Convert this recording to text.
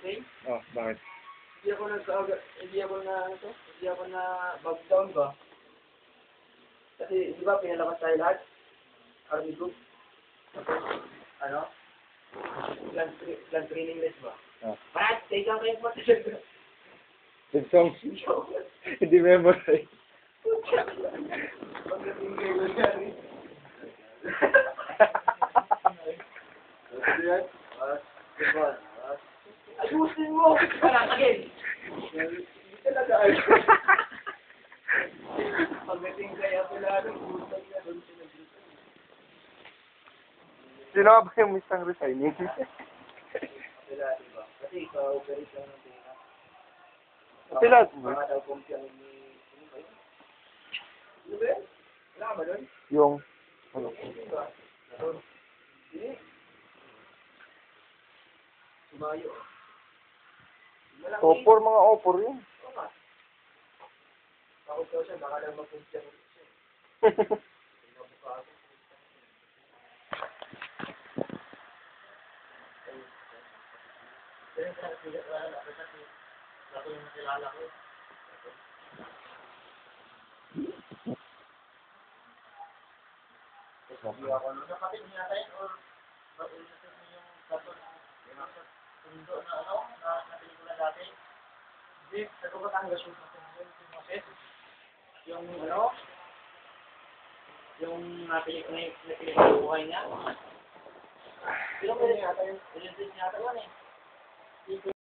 Okay? Oh, bakit? Hindi ako na back down ba? Kasi, di ba, pinalabas tayo lahat? Army group. Ano? Plan training list ba? Oh. Brad, take ang kayo mo talaga. Good song. Hindi memorize. Pagdating kayo nangyari. Ayusin mo! Again! Hindi talaga ayos. Pagdating kayo pala, nagbutan niya doon sinabutan. Sino ka ba yung misang resigning? Sila, diba? Kasi ikaw, very lang ng pera. Sila, Mga daw kong siya ni... Ano ba yun? Ano ba yun? Wala ka ba doon? yung... Ano? Hindi ba? Doon. Hindi. Sumayo. Malaki. Opor, mga opor yun. Oo nga. Takot daw siya, baka lang mag-punta siya. Pinabukha ako. Kaya sa ako yung nakilala ko. Sabi ako, kapatid niya tayo or mag-ulitin niyo yung kaso yung sundo na ano, na pelikula dati. Hindi, sa Batangas yung yung ano, yung napilikula buhay niya. Pero pwede yata yun. Pwede yata yun eh.